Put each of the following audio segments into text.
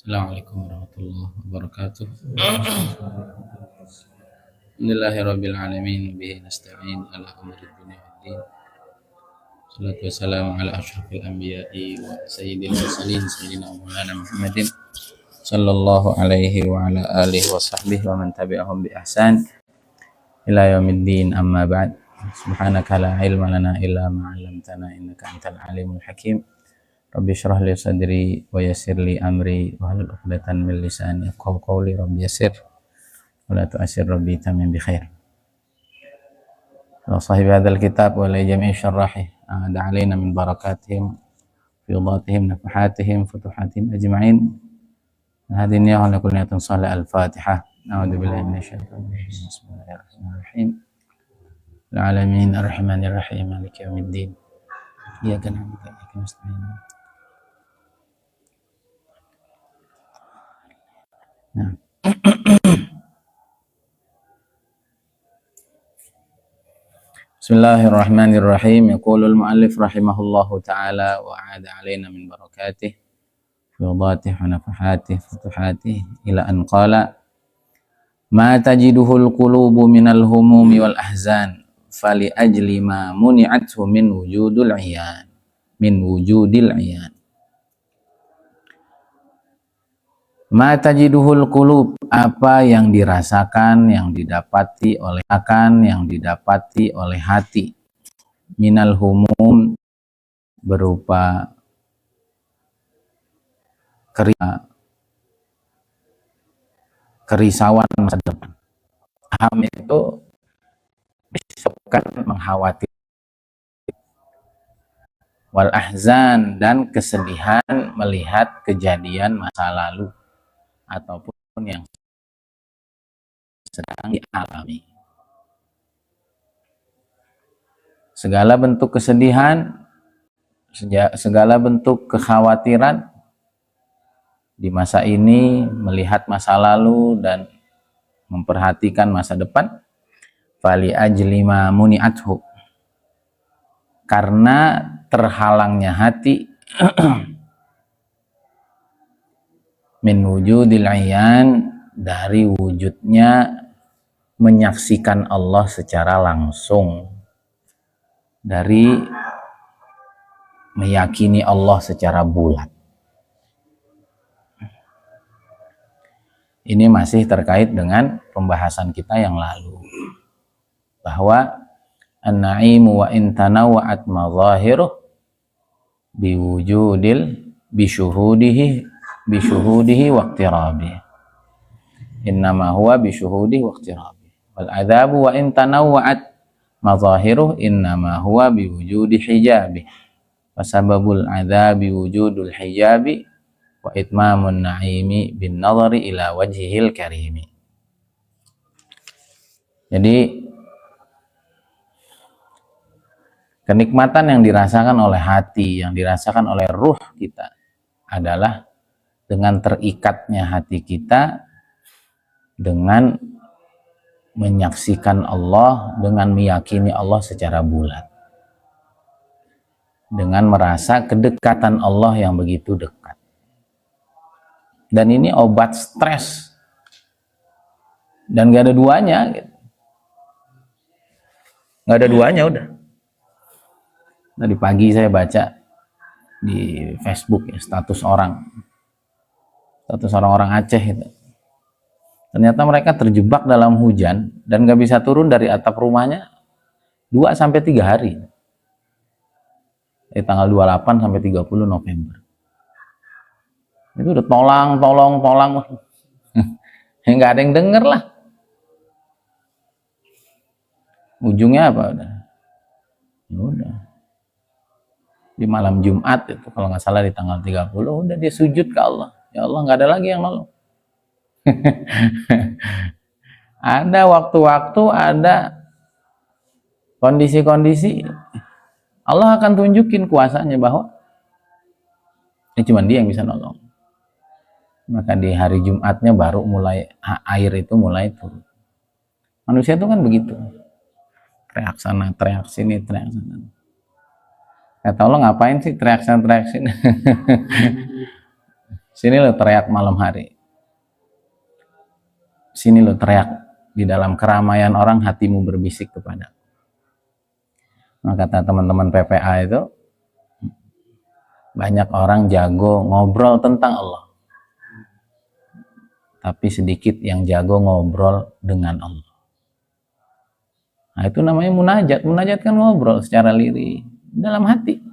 Assalamualaikum warahmatullahi wabarakatuh. Alhamdulillahirabbil alamin bihi nasta'in ala umuri dunya waddin. Salatu wassalamu ala asyrafil anbiya'i wa sayyidil mursalin sayyidina Maulana Muhammadin sallallahu alaihi wa ala alihi wa sahbihi wa man tabi'ahum bi ihsan ila yaumiddin, amma ba'd. Subhanaka la ilma lana illa ma 'allamtana innaka antal alimul hakim. Rabbi syrah li sadri wa yassir li amri wa hlul 'uqdatam min lisani yafqahu qawli. Rabbi yassir wa la tu'assir, rabbi tamim bi khair. Wa sahibi hadzal kitab wa la jami'i syarrahi ada alaina min barakatihim fiyudatihim nafahatihim futuhatihim ajma'in. Hadhihi wa la kulli niyatin salih. Al-Fatihah. A'udzu billahi minasyaitonir rajim. Bismillahirrahmanirrahim. Alamin arrahmanir rahim maliki yaumiddin. Iyyaka na'budu wa iyyaka nasta'in. Nah. Bismillahirrahmanirrahim. Yaqulul mu'allif rahimahullahu ta'ala wa 'ada 'alaina min barakatih fiyudatih wa nafahatih futuhatih ila an qala ma tajiduhul qulubu minal humumi wal ahzan fali ajli ma muni'athu min wujudil 'iyan. Ma tajiduhul qulub, apa yang dirasakan, yang didapati oleh hati, minal humum, berupa kerisauan masa depan. Ham itu disebutkan mengkhawatir, wal ahzan, dan kesedihan melihat kejadian masa lalu ataupun yang sedang dialami. Segala bentuk kesedihan, segala bentuk kekhawatiran di masa ini, melihat masa lalu dan memperhatikan masa depan, fali ajli ma muni'athu, karena terhalangnya hati min wujudil 'iyan, dari wujudnya menyaksikan Allah secara langsung, dari meyakini Allah secara bulat. Ini masih terkait dengan pembahasan kita yang lalu, bahwa an-na'imu wa in tanawwa'at madzahiruh bisyuhudihi waqtirabi, innama huwa bisyuhudihi waqtirabi, wal adzabu wa in tanawwa'at madzahiruh innama huwa biwujudi hijabi, wasababul adzabi wujudul hijabi wa itmamun na'imi bin nadhari ila wajhihil karimi. Jadi kenikmatan yang dirasakan oleh hati, yang dirasakan oleh ruh kita adalah dengan terikatnya hati kita dengan menyaksikan Allah, dengan meyakini Allah secara bulat, dengan merasa kedekatan Allah yang begitu dekat. Dan ini obat stres, dan gak ada duanya gitu. Gak ada duanya udah. Tadi pagi saya baca di Facebook ya, status orang-orang Aceh itu. Ternyata mereka terjebak dalam hujan dan gak bisa turun dari atap rumahnya 2-3 hari. Dari tanggal 28 sampai 30 November. Itu udah tolong. Nggak ada yang denger lah. Ujungnya apa udah? Ya udah. Di malam Jumat itu kalau nggak salah di tanggal 30 udah dia sujud ke Allah. Ya Allah, nggak ada lagi yang nolong. Ada waktu-waktu, ada kondisi-kondisi Allah akan tunjukin kuasanya bahwa ini cuma dia yang bisa nolong. Maka di hari Jumatnya baru mulai air itu mulai turun. Manusia itu kan begitu, teriak sana, teriak sini, teriak sana. Kata Allah, ngapain sih teriak sana, teriak sini? Sini lo teriak malam hari. Sini lo teriak di dalam keramaian orang, hatimu berbisik kepada. Nah, kata teman-teman PPA itu, banyak orang jago ngobrol tentang Allah, tapi sedikit yang jago ngobrol dengan Allah. Nah, itu namanya munajat. Munajat kan ngobrol secara lirih dalam hati.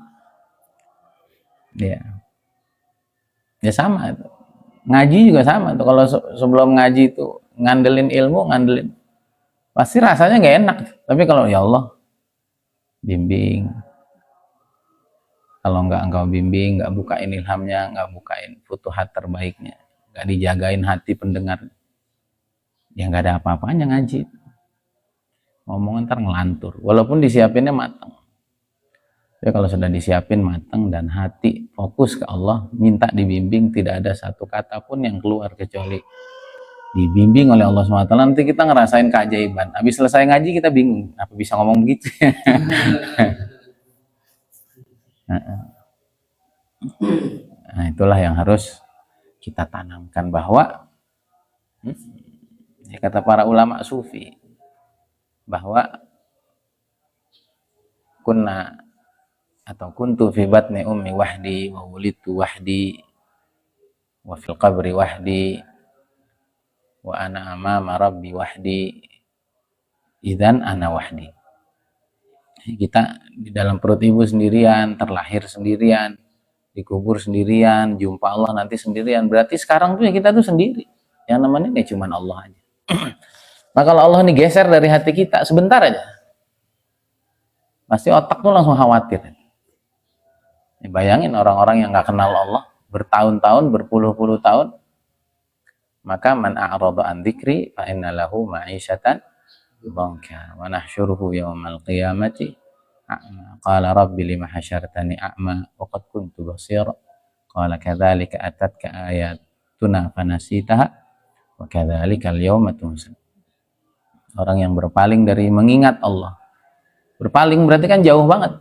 Ya sama itu. Ngaji juga sama tuh. Kalau sebelum ngaji itu ngandelin ilmu, pasti rasanya nggak enak. Tapi kalau ya Allah bimbing, kalau nggak engkau bimbing, nggak bukain ilhamnya, nggak bukain futuhat terbaiknya, nggak dijagain hati pendengar, ya nggak ada apa-apanya ngaji. Ngomong ntar ngelantur, walaupun disiapinnya matang. Ya kalau sudah disiapin matang dan hati fokus ke Allah, minta dibimbing, tidak ada satu kata pun yang keluar kecuali dibimbing oleh Allah SWT. Nanti kita ngerasain keajaiban. Habis selesai ngaji kita bingung, apa bisa ngomong begitu? Nah, itulah yang harus kita tanamkan, bahwa ya kata para ulama sufi, bahwa kuntu fi batni ummi wahdi wa wulidtu wahdi wa fil qabri wahdi wa ana amama rabbi wahdi idzan ana wahdi. Kita di dalam perut ibu sendirian, terlahir sendirian, dikubur sendirian, jumpa Allah nanti sendirian. Berarti sekarang tuh ya kita tuh sendiri. Yang namanya ya cuman Allah aja. Nah kalau Allah ini geser dari hati kita sebentar aja, pasti otak tuh langsung khawatir. Ya, bayangin orang-orang yang nggak kenal Allah bertahun-tahun, berpuluh-puluh tahun, maka man a'rada an dzikri fa inna lahu ma'isyatan dhanka wa nahsyuruhu yaumal qiyamati a'ma qala rabbi lima hasyartani a'ma wa qad kuntu basira qala kadzalika atatka ayatuna fanasitaha wa kadzalika al-yauma tunsa. Orang yang berpaling dari mengingat Allah, berpaling berarti kan jauh banget,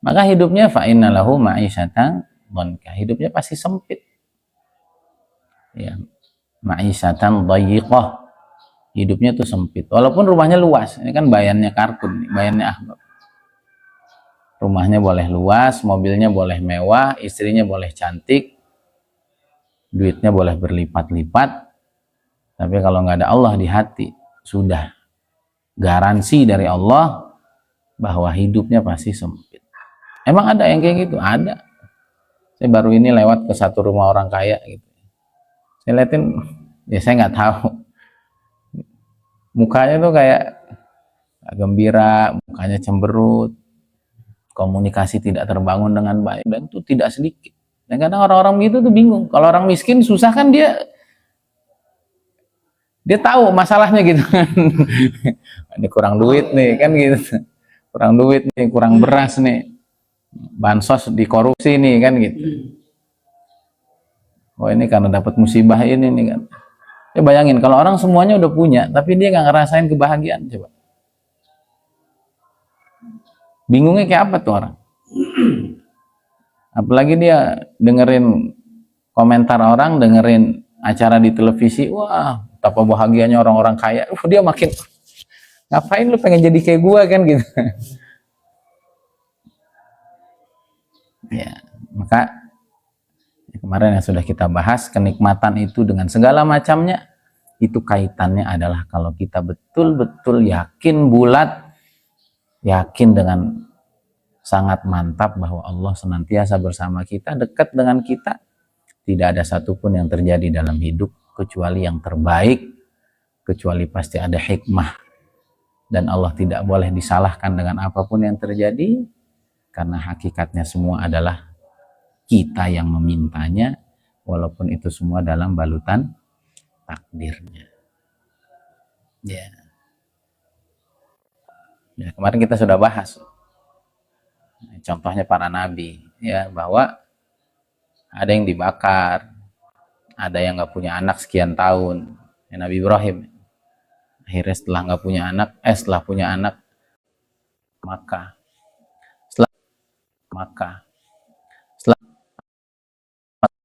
maka hidupnya fa inna lahu ma'isyatan dhanka, hidupnya pasti sempit. Ya, ma'isyatan dhayiqah, hidupnya tuh sempit. Walaupun rumahnya luas, ini kan bayannya Kartun, bayannya Ahbab. Rumahnya boleh luas, mobilnya boleh mewah, istrinya boleh cantik, duitnya boleh berlipat-lipat, tapi kalau nggak ada Allah di hati, sudah garansi dari Allah bahwa hidupnya pasti sempit. Emang ada yang kayak gitu? Ada. Saya baru ini lewat ke satu rumah orang kaya gitu. Saya liatin, ya saya nggak tahu. Mukanya tuh kayak gembira, mukanya cemberut, komunikasi tidak terbangun dengan baik, dan itu tidak sedikit. Dan kadang orang-orang gitu tuh bingung. Kalau orang miskin susah kan dia tahu masalahnya gitu kan. Ini kurang duit nih kan gitu. Kurang duit nih, kurang beras nih. Bansos dikorupsi nih kan gitu. Oh ini karena dapat musibah ini nih kan. Ya bayangin kalau orang semuanya udah punya tapi dia nggak ngerasain kebahagiaan, coba. Bingungnya kayak apa tuh orang? Apalagi dia dengerin komentar orang, dengerin acara di televisi, wah betapa bahagianya orang-orang kaya. Dia makin ngapain lu pengen jadi kayak gua kan gitu. Ya, maka kemarin yang sudah kita bahas, kenikmatan itu dengan segala macamnya, itu kaitannya adalah kalau kita betul-betul yakin bulat, yakin dengan sangat mantap bahwa Allah senantiasa bersama kita, dekat dengan kita, tidak ada satupun yang terjadi dalam hidup kecuali yang terbaik, kecuali pasti ada hikmah, dan Allah tidak boleh disalahkan dengan apapun yang terjadi, karena hakikatnya semua adalah kita yang memintanya, walaupun itu semua dalam balutan takdirnya. Ya. Ya, kemarin kita sudah bahas contohnya para nabi, ya, bahwa ada yang dibakar, ada yang nggak punya anak sekian tahun. Ya, Nabi Ibrahim akhirnya setelah punya anak, maka setelah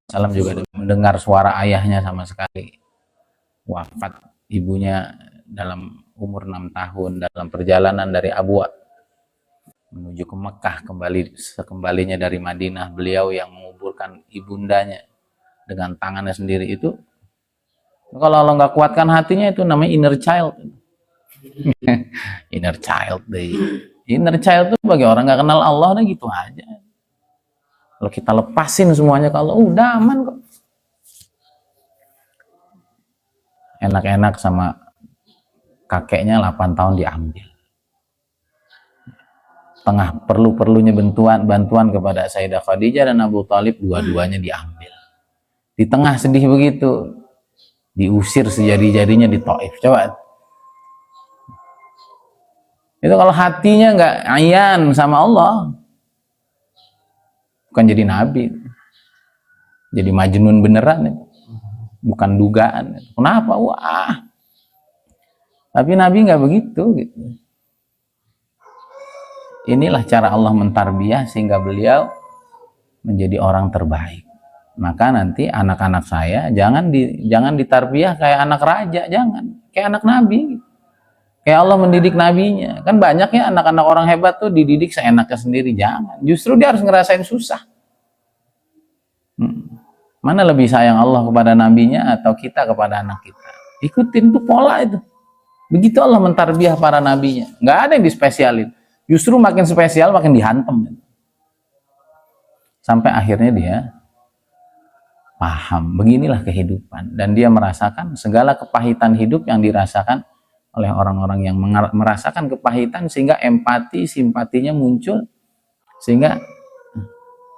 Salam juga mendengar suara ayahnya sama sekali. Wafat ibunya dalam umur 6 tahun dalam perjalanan dari Abwa menuju ke Mekah. Sekembalinya dari Madinah, beliau yang menguburkan ibundanya dengan tangannya sendiri. Itu kalau Allah nggak kuatkan hatinya, itu namanya inner child. Inner child deh. Inner child tuh bagi orang nggak kenal Allah, nah gitu aja. Kalau kita lepasin semuanya, kalau udah aman kok. Enak-enak sama kakeknya 8 tahun diambil. Tengah perlu-perlunya bantuan kepada Sayyidah Khadijah dan Abu Thalib, dua-duanya diambil. Di tengah sedih begitu, diusir sejadi-jadinya di Taif. Coba. Itu kalau hatinya nggak ayan sama Allah, bukan jadi nabi, jadi majnun beneran, bukan dugaan. Kenapa? Wah, tapi nabi nggak begitu gitu. Inilah cara Allah mentarbiyah sehingga beliau menjadi orang terbaik. Maka nanti anak-anak saya jangan ditarbiyah kayak anak raja, jangan, kayak anak nabi. Kayak Allah mendidik nabinya. Kan banyak ya anak-anak orang hebat tuh dididik seenaknya sendiri, jangan. Justru dia harus ngerasain susah. Mana lebih sayang Allah kepada nabinya atau kita kepada anak kita? Ikutin tuh pola itu. Begitu Allah mentarbiyah para nabinya. Nggak ada yang dispesialin. Justru makin spesial makin dihantam. Sampai akhirnya dia paham, beginilah kehidupan. Dan dia merasakan segala kepahitan hidup yang dirasakan oleh orang-orang yang merasakan kepahitan, sehingga empati, simpatinya muncul. Sehingga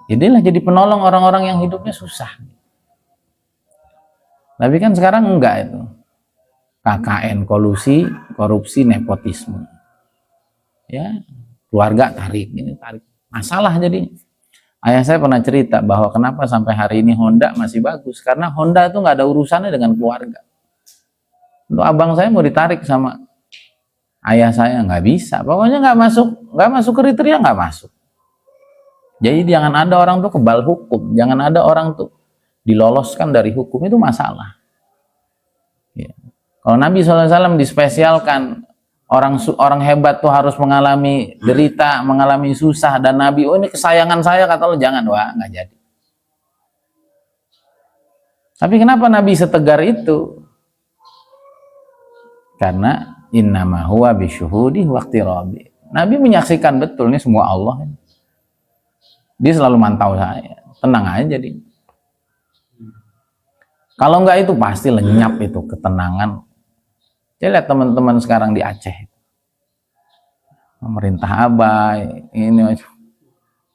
jadilah jadi penolong orang-orang yang hidupnya susah. Tapi kan sekarang enggak itu. KKN, kolusi, korupsi, nepotisme. Ya, keluarga tarik, ini tarik. Masalah jadinya. Ayah saya pernah cerita bahwa kenapa sampai hari ini Honda masih bagus, karena Honda itu nggak ada urusannya dengan keluarga. Untuk abang saya mau ditarik sama ayah saya, nggak bisa. Pokoknya nggak masuk kriteria, nggak masuk. Jadi jangan ada orang tuh kebal hukum, jangan ada orang tuh diloloskan dari hukum, itu masalah. Ya. Kalau Nabi SAW dispesialkan, orang hebat tuh harus mengalami derita, mengalami susah, dan Nabi, oh ini kesayangan saya, kata Allah, jangan, wah nggak jadi. Tapi kenapa Nabi setegar itu? Karena innama huwa bisyuhudi waqtirabi. Nabi menyaksikan betul ini semua Allah. Dia selalu mantau saya, tenang aja jadi. Kalau enggak itu pasti lenyap itu ketenangan. Saya lihat teman-teman sekarang di Aceh, pemerintah abai, ini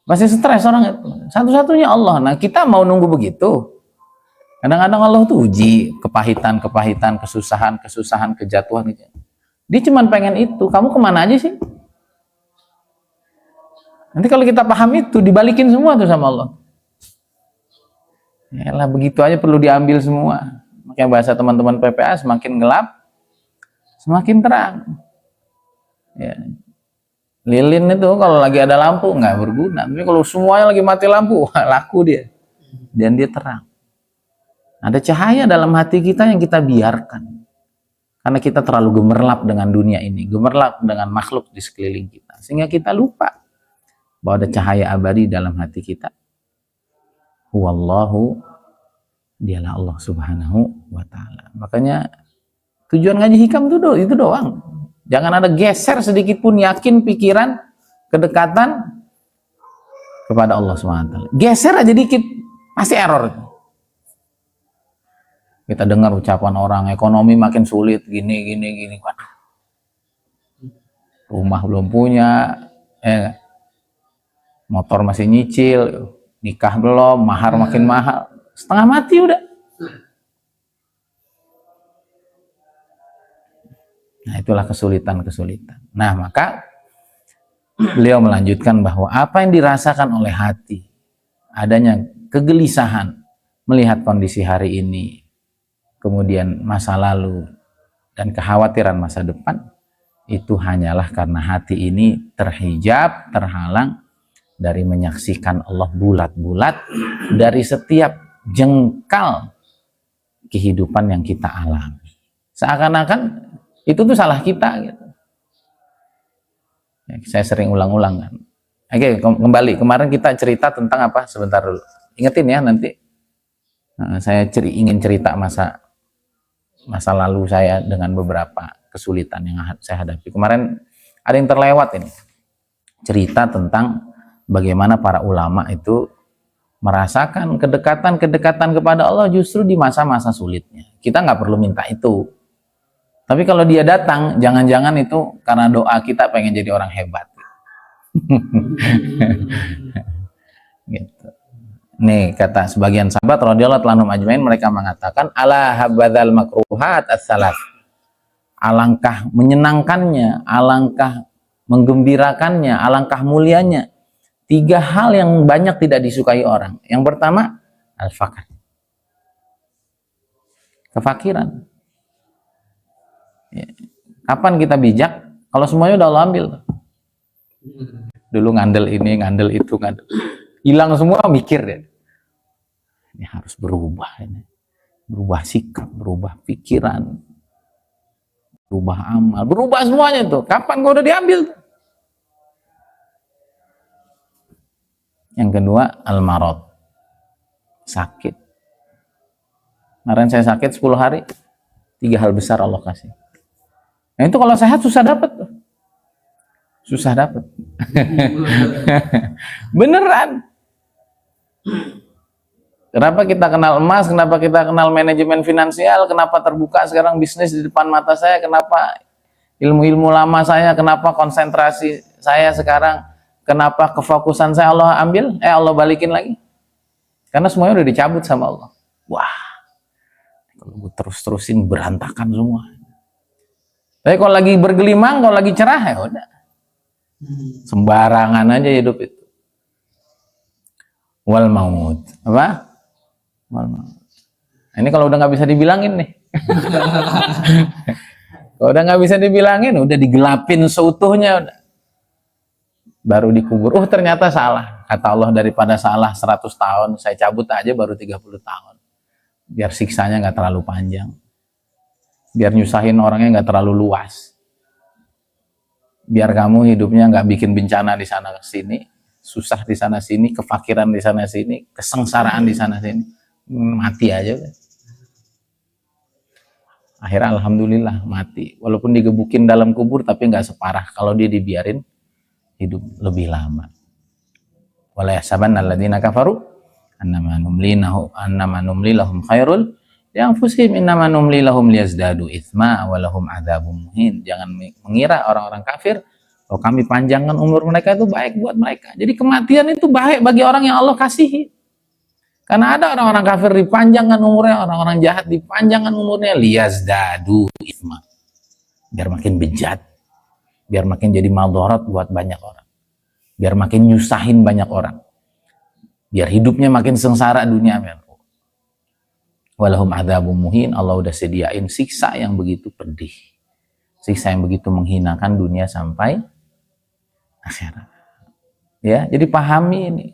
pasti stres orang itu. Satu-satunya Allah. Nah kita mau nunggu begitu? Kadang-kadang Allah tuh uji kepahitan, kesusahan, kejatuhan. Dia cuma pengen itu. Kamu kemana aja sih? Nanti kalau kita paham itu, dibalikin semua tuh sama Allah. Yalah, begitu aja perlu diambil semua. Makanya bahasa teman-teman PPA, semakin gelap, semakin terang. Ya. Lilin itu kalau lagi ada lampu nggak berguna. Tapi kalau semuanya lagi mati lampu, laku dia. Dan dia terang. Ada cahaya dalam hati kita yang kita biarkan. Karena kita terlalu gemerlap dengan dunia ini, gemerlap dengan makhluk di sekeliling kita. Sehingga kita lupa bahwa ada cahaya abadi dalam hati kita. Huwallahu, dialah Allah Subhanahu wa ta'ala. Makanya tujuan ngaji hikam itu doang. Jangan ada geser sedikit pun, yakin pikiran, kedekatan kepada Allah Subhanahu wa ta'ala. Geser aja dikit, pasti error. Kita dengar ucapan orang, ekonomi makin sulit, gini. Waduh. Rumah belum punya, motor masih nyicil, nikah belum, mahar makin mahal, setengah mati udah. Nah itulah kesulitan. Nah maka beliau melanjutkan bahwa apa yang dirasakan oleh hati, adanya kegelisahan melihat kondisi hari ini, kemudian masa lalu, dan kekhawatiran masa depan, itu hanyalah karena hati ini terhijab, terhalang dari menyaksikan Allah bulat-bulat dari setiap jengkal kehidupan yang kita alami. Seakan-akan itu tuh salah kita gitu. Ya, saya sering ulang-ulang kan. Oke, kembali. Kemarin kita cerita tentang apa? Sebentar dulu. Ingetin ya nanti. Saya ingin cerita masa lalu saya dengan beberapa kesulitan yang saya hadapi. Kemarin ada yang terlewat ini. Cerita tentang bagaimana para ulama itu merasakan kedekatan kepada Allah justru di masa-masa sulitnya. Kita nggak perlu minta itu. Tapi kalau dia datang, jangan-jangan itu karena doa kita pengen jadi orang hebat. Gitu. Nih kata sebagian sahabat radhiyallahu anhum ajmain, mereka mengatakan ala habadzal makruhat as-salas. Alangkah menyenangkannya, alangkah menggembirakannya, alangkah mulianya 3 hal yang banyak tidak disukai orang. Yang pertama, al-faqr. Kefakiran. Ya. Kapan kita bijak? Kalau semuanya udah Allah ambil. Dulu ngandel ini, ngandel itu, ngandel. Hilang semua, mikir deh. Ini harus berubah ini. Berubah sikap, berubah pikiran, berubah amal, berubah semuanya tuh. Kapan gua udah diambil? Yang kedua, al-marad. Sakit. Kemarin saya sakit 10 hari. 3 hal besar Allah kasih. Nah itu kalau sehat susah dapat tuh. Susah dapat. Beneran. Kenapa kita kenal emas, kenapa kita kenal manajemen finansial, kenapa terbuka sekarang bisnis di depan mata saya, kenapa ilmu-ilmu lama saya, kenapa konsentrasi saya sekarang, kenapa kefokusan saya Allah ambil, Allah balikin lagi. Karena semuanya udah dicabut sama Allah. Wah, kalau gue terus-terusin berantakan semua. Tapi kalau lagi bergelimang, kalau lagi cerah, ya udah. Sembarangan aja hidup itu. Wal maut. Apa? Wal maut. Ini kalau udah nggak bisa dibilangin nih. Kalau udah nggak bisa dibilangin, udah digelapin seutuhnya. Udah. Baru dikubur. Ternyata salah. Kata Allah, daripada salah 100 tahun, saya cabut aja baru 30 tahun. Biar siksanya nggak terlalu panjang. Biar nyusahin orangnya nggak terlalu luas. Biar kamu hidupnya nggak bikin bencana di sana sini, susah di sana sini, kefakiran di sana sini, kesengsaraan di sana sini, mati aja. Akhirnya alhamdulillah mati. Walaupun digebukin dalam kubur, tapi nggak separah kalau dia dibiarin hidup lebih lama. Wala yahsabanna alladziina kafaru annama numli lahum khairul lianfusihim innama numli lahum liyazdadu itsma wa lahum adzabun muhin. Jangan mengira orang-orang kafir kalau kami panjangkan umur mereka itu baik buat mereka. Jadi kematian itu baik bagi orang yang Allah kasihi. Karena ada orang-orang kafir dipanjangkan umurnya, orang-orang jahat dipanjangkan umurnya liyazdadu itsma. Biar makin bejat, biar makin jadi madharat buat banyak orang. Biar makin nyusahin banyak orang. Biar hidupnya makin sengsara dunia. Walahum adzabun muhin. Allah udah sediain siksa yang begitu pedih. Siksa yang begitu menghinakan dunia sampai akhirat. Ya, jadi pahami ini.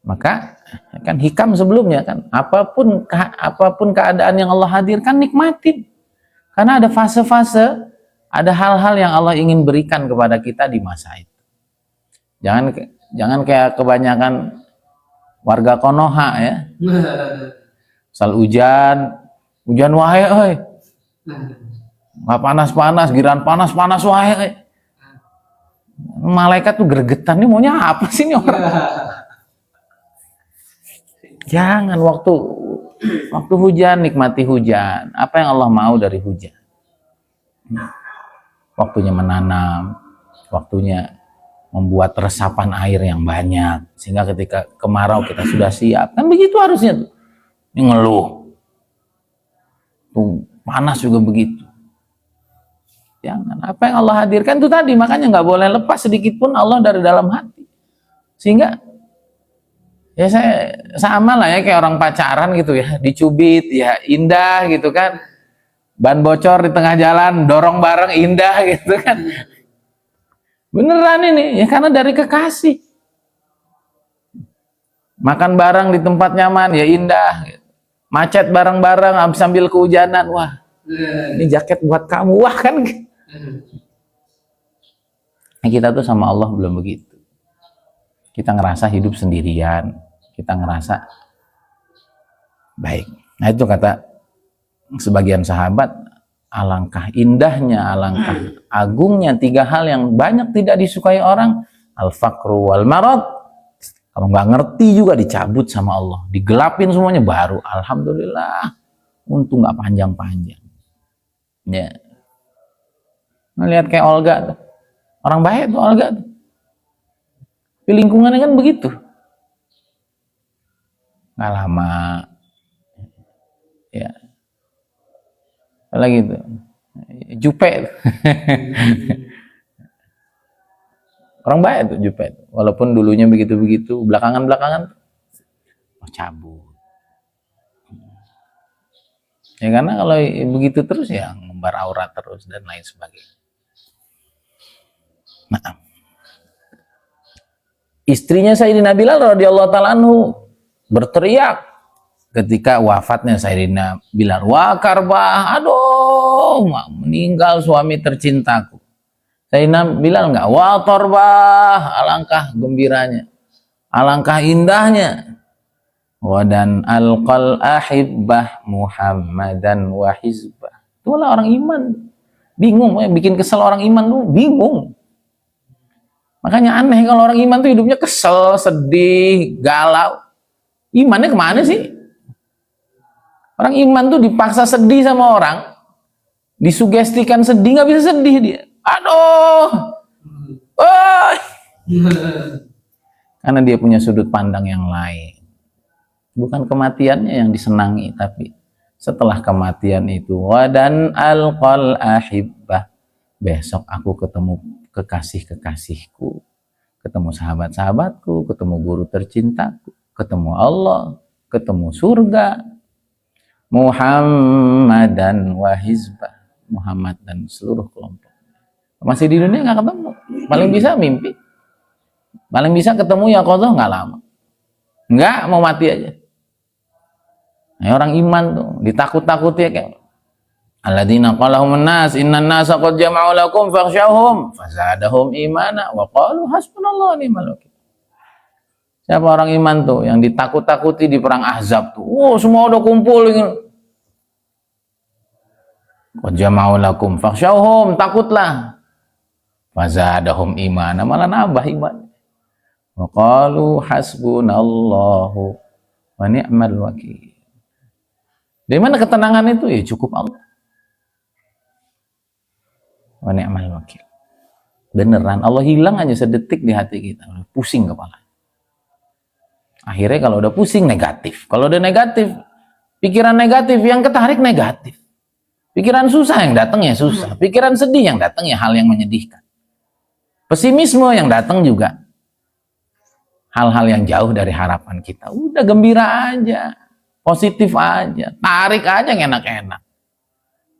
Maka kan hikam sebelumnya kan, apapun keadaan yang Allah hadirkan, nikmatin. Karena ada fase-fase, ada hal-hal yang Allah ingin berikan kepada kita di masa itu. Jangan kayak kebanyakan warga Konoha ya. Misal hujan wae euy. Nggak panas-panas, giran panas-panas wae. Malaikat tuh gregetan, nih maunya apa sih nih orang? Jangan waktu hujan, nikmati hujan. Apa yang Allah mau dari hujan? Waktunya menanam, waktunya membuat resapan air yang banyak, sehingga ketika kemarau kita sudah siap. Kan begitu harusnya tuh. Ini ngeluh. Tuh, panas juga begitu. Jangan. Apa yang Allah hadirkan itu tadi, makanya nggak boleh lepas sedikit pun Allah dari dalam hati. Sehingga ya saya sama lah ya kayak orang pacaran gitu ya, dicubit ya indah gitu kan. Ban bocor di tengah jalan, dorong bareng indah gitu kan. Beneran ini ya, karena dari kekasih. Makan bareng di tempat nyaman, ya indah. Macet bareng-bareng, sambil kehujanan, wah, ini jaket buat kamu, wah kan. Nah, kita tuh sama Allah belum begitu. Kita ngerasa hidup sendirian, kita ngerasa baik. Nah itu kata sebagian sahabat, alangkah indahnya, alangkah agungnya 3 hal yang banyak tidak disukai orang, al-faqru wal marad. Kalau nggak ngerti juga dicabut sama Allah, digelapin semuanya, baru alhamdulillah, untung nggak panjang-panjang. Ya, ngelihat kayak Olga tuh, orang baik tuh Olga tuh, di lingkungannya kan begitu, nggak lama, ya, lagi tuh, Jupe, orang baik tuh Jupe, walaupun dulunya begitu-begitu, belakangan cabut. Ya karena kalau begitu terus ya ngembar aurat terus dan lain sebagainya. Nah, istrinya Sayyidina Bilal radhiyallahu taala anhu berteriak ketika wafatnya Sayyidina Bilal, "Wa karbah, aduh, meninggal suami tercintaku." Sayyidina Bilal enggak, "Wa torbah, alangkah gembiranya, alangkah indahnya." Wadan alqal ahibbah Muhammadan wa hizbah. Itulah orang iman. Bingung, bikin kesel orang iman tuh bingung. Makanya aneh kalau orang iman tuh hidupnya kesel, sedih, galau. Imannya kemana sih? Orang iman tuh dipaksa sedih sama orang, disugestikan sedih, nggak bisa sedih dia. Aduh, oh. Karena dia punya sudut pandang yang lain. Bukan kematiannya yang disenangi, tapi setelah kematian itu, wadan alqal ahibbah, besok aku ketemu kekasih-kekasihku, ketemu sahabat-sahabatku, ketemu guru tercintaku, ketemu Allah, ketemu surga, Muhammadan wa hizbah, Muhammad dan seluruh kelompok. Masih di dunia nggak ketemu, paling bisa mimpi, paling bisa ketemu ya qadha nggak lama, nggak mau mati aja. Nah, orang iman tuh ditakut-takuti kayak alladzina qalahumun nas innan nasa qad jama'u lakum fakhshawhum fazadahum imana wa qalu hasbunallahu wa ni'mal wakil. Siapa orang iman tuh yang ditakut-takuti di perang Ahzab tuh, semua udah kumpul gitu, qad jama'u lakum fakhshawhum, takutlah, fazadahum imana, malah nambah iman, wa qalu hasbunallahu wa ni'mal wakil. Dari mana ketenangan itu? Ya cukup Allah. Wa ni'mal wakil. Beneran Allah hilang aja sedetik di hati kita, pusing kepala. Akhirnya kalau udah pusing negatif. Kalau udah negatif, pikiran negatif yang ketarik negatif. Pikiran susah yang datang ya susah. Pikiran sedih yang datang ya hal yang menyedihkan. Pesimisme yang datang juga hal-hal yang jauh dari harapan kita. Udah gembira aja. Positif aja, tarik aja yang enak-enak,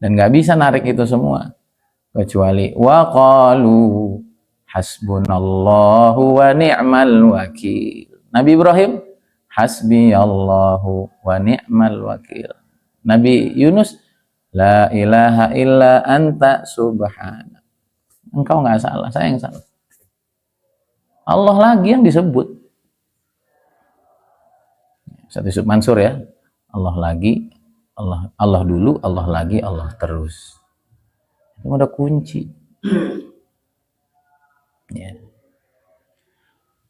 dan nggak bisa narik itu semua kecuali wa qalu hasbunallahu wa ni'mal wakil. Nabi Ibrahim, hasbiyallahu wa ni'mal wakil. Nabi Yunus, la ilaha illa anta subhana. Engkau nggak salah, saya yang salah. Allah lagi yang disebut. Ustaz Yusuf Mansur ya, Allah lagi, Allah dulu, Allah lagi, Allah terus. Itu udah kunci. Ya.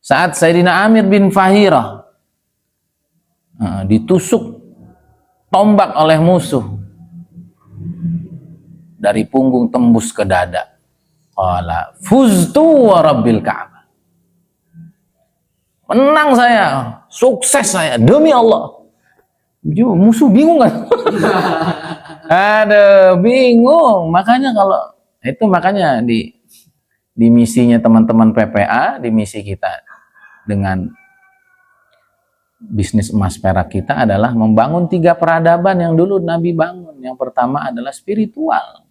Saat Sayyidina Amir bin Fahirah ditusuk tombak oleh musuh dari punggung tembus ke dada, qala fuztu wa rabbil Ka'bah. Menang saya, sukses saya, demi Allah. Musuh bingung kan? Aduh, bingung. Makanya makanya di misinya teman-teman PPA, di misi kita dengan bisnis emas perak kita adalah membangun 3 peradaban yang dulu Nabi bangun. Yang pertama adalah spiritual.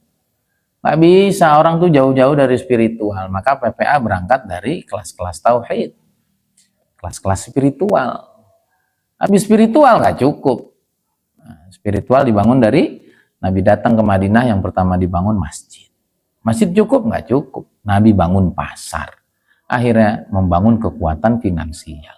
Nggak bisa orang tuh jauh-jauh dari spiritual. Maka PPA berangkat dari kelas-kelas tauhid. Kelas-kelas spiritual, Tapi spiritual nggak cukup. Nah, spiritual dibangun dari Nabi datang ke Madinah, yang pertama dibangun masjid. Masjid cukup? Nggak cukup. Nabi bangun pasar. Akhirnya membangun kekuatan finansial.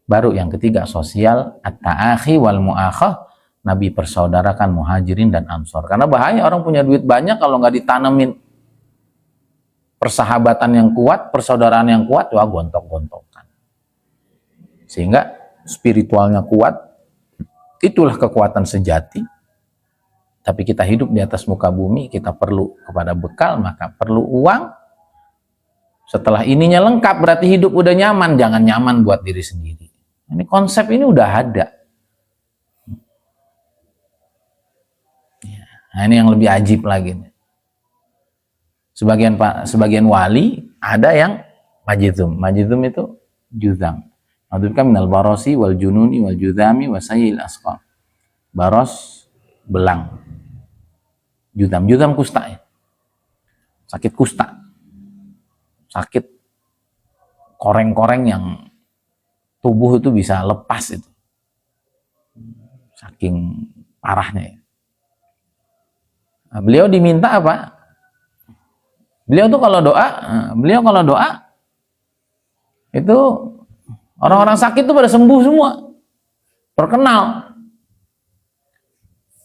Baru yang ketiga sosial, at-ta'akhi wal mu'akhah. Nabi persaudarakan muhajirin dan ansor. Karena bahaya orang punya duit banyak kalau nggak ditanemin persahabatan yang kuat, persaudaraan yang kuat, wah gontok-gontokan. Sehingga spiritualnya kuat, itulah kekuatan sejati. Tapi kita hidup di atas muka bumi, kita perlu kepada bekal, maka perlu uang. Setelah ininya lengkap, berarti hidup udah nyaman. Jangan nyaman buat diri sendiri. Ini konsep ini udah ada. Nah, ini yang lebih ajib lagi. Sebagian wali ada yang majidum. Majidum itu juzam. Maksudnya minal barosi wal jununi wal juzami wasayil asqam. Baros, belang. Juzam kusta ya. Sakit kusta. Sakit koreng-koreng yang tubuh itu bisa lepas itu. Saking parahnya ya. Nah, beliau diminta apa? Beliau kalau doa itu orang-orang sakit itu pada sembuh semua. Terkenal.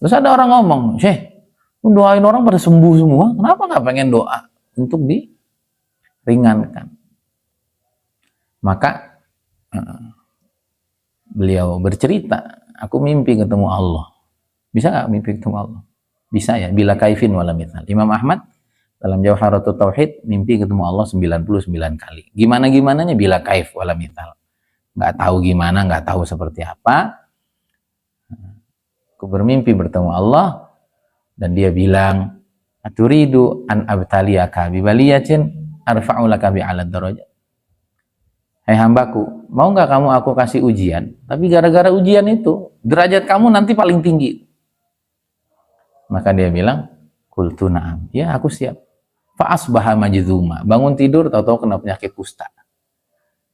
Terus ada orang ngomong, "Syekh, doain orang pada sembuh semua, kenapa nggak pengen doa untuk diringankan?" Maka beliau bercerita, "Aku mimpi ketemu Allah." Bisa nggak mimpi ketemu Allah? Bisa ya, bila kaifin wala mithal. Imam Ahmad dalam Jawharatut Tauhid mimpi ketemu Allah 99 kali. Gimana-gimananya bila kaif wala mithal. Nggak tahu gimana, nggak tahu seperti apa. Aku bermimpi bertemu Allah dan dia bilang, "Aturidu an abtaliyaka bi baliyatin arfa'u laka bi 'ala darajat." Hai hambaku, mau nggak kamu aku kasih ujian? Tapi gara-gara ujian itu, derajat kamu nanti paling tinggi. Maka dia bilang, "Qultu na'am." Ya, aku siap. Fa asbaha majdhuma. Bangun tidur tahu-tahu kena penyakit kusta.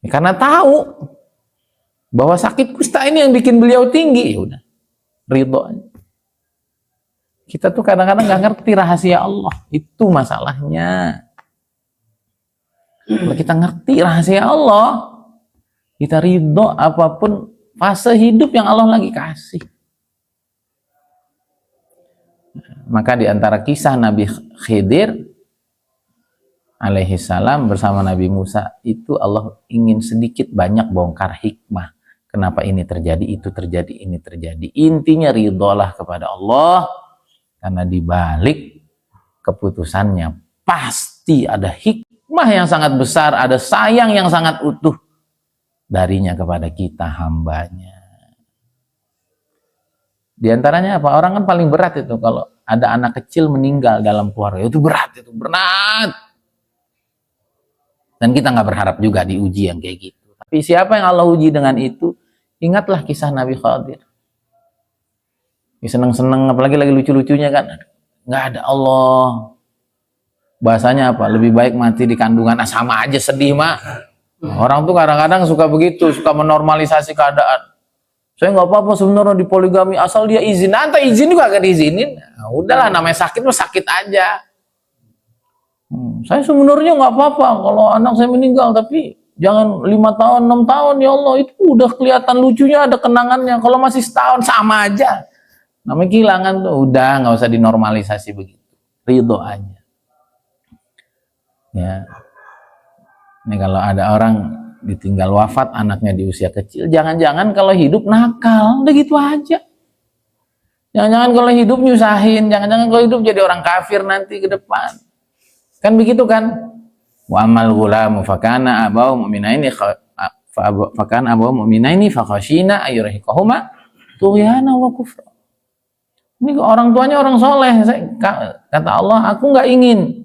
Ya, karena tahu bahwa sakit kusta ini yang bikin beliau tinggi, ya udah. Ridho. Kita tuh kadang-kadang nggak ngerti rahasia Allah. Itu masalahnya. Kalau kita ngerti rahasia Allah, kita ridho apapun fase hidup yang Allah lagi kasih. Maka di antara kisah Nabi Khidir alaihi salam bersama Nabi Musa itu Allah ingin sedikit banyak bongkar hikmah. Kenapa ini terjadi, itu terjadi, ini terjadi. Intinya ridholah kepada Allah, karena di balik keputusannya pasti ada hikmah yang sangat besar, ada sayang yang sangat utuh darinya kepada kita hambanya. Di antaranya apa? Orang kan paling berat itu kalau ada anak kecil meninggal dalam keluarga, itu berat, itu berat. Dan kita nggak berharap juga diuji yang kayak gitu. Tapi siapa yang Allah uji dengan itu? Ingatlah kisah Nabi Khidir. Seneng-seneng, apalagi lagi lucu-lucunya kan. Nggak ada Allah. Bahasanya apa? Lebih baik mati di kandungan. Sama aja sedih mah. Orang tuh kadang-kadang suka begitu, suka menormalisasi keadaan. Saya nggak apa-apa sebenarnya di poligami asal dia izin. Nanti izin juga gak diizinin. Nah, udahlah, namanya sakit mah sakit aja. Saya sebenarnya nggak apa-apa kalau anak saya meninggal, tapi jangan 5 tahun, 6 tahun, ya Allah, itu udah kelihatan lucunya, ada kenangannya. Kalau masih setahun sama aja. Namanya kehilangan tuh, udah nggak usah dinormalisasi begitu. Ridho aja. Ya. Ini kalau ada orang ditinggal wafat anaknya di usia kecil, jangan-jangan kalau hidup nakal, udah gitu aja. Jangan-jangan kalau hidup nyusahin, jangan-jangan kalau hidup jadi orang kafir nanti ke depan. Kan begitu kan? Wa amal ghulamu fakana abaw mu'minaini fakana abaw mu'minaini fakhashina ayyurhiqahuma tughyana wa kufra. Ini orang tuanya orang soleh. Kata Allah, aku nggak ingin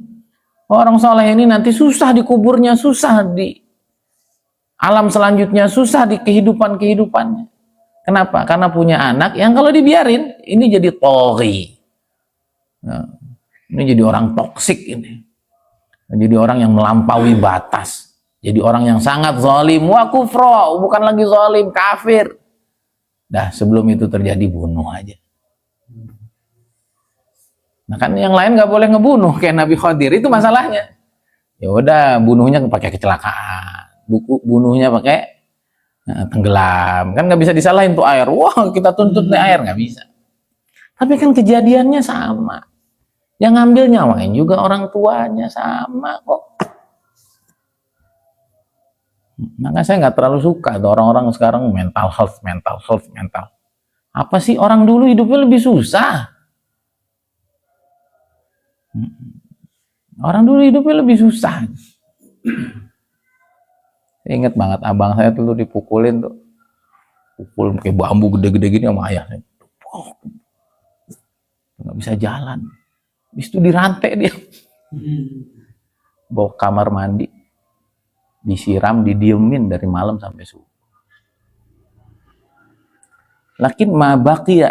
orang soleh ini nanti susah di kuburnya, susah di alam selanjutnya, susah di kehidupannya. Kenapa? Karena punya anak yang kalau dibiarin ini jadi toghi. Nah, ini jadi orang toksik ini. Jadi orang yang melampaui batas. Jadi orang yang sangat zalim. Wa kufra, bukan lagi zalim, kafir. Dah sebelum itu terjadi bunuh aja. Nah kan yang lain nggak boleh ngebunuh kayak Nabi Khadir, itu masalahnya. Ya udah bunuhnya pakai kecelakaan, bunuhnya pakai tenggelam, kan nggak bisa disalahin tuh air. Wah kita tuntut nih air, nggak bisa. Tapi kan kejadiannya sama. Yang ngambil nyawain juga orang tuanya, sama kok. Maka saya nggak terlalu suka tuh orang-orang sekarang mental health. Apa sih, orang dulu hidupnya lebih susah. Orang dulu hidupnya lebih susah. Saya ingat banget abang saya tuh dipukulin tuh. Pukul pakai bambu gede-gede gini sama ayah. Nggak bisa jalan. Habis itu dirantai dia. Bawa kamar mandi. Disiram, didiemin dari malam sampai subuh. Lakin ma baqiya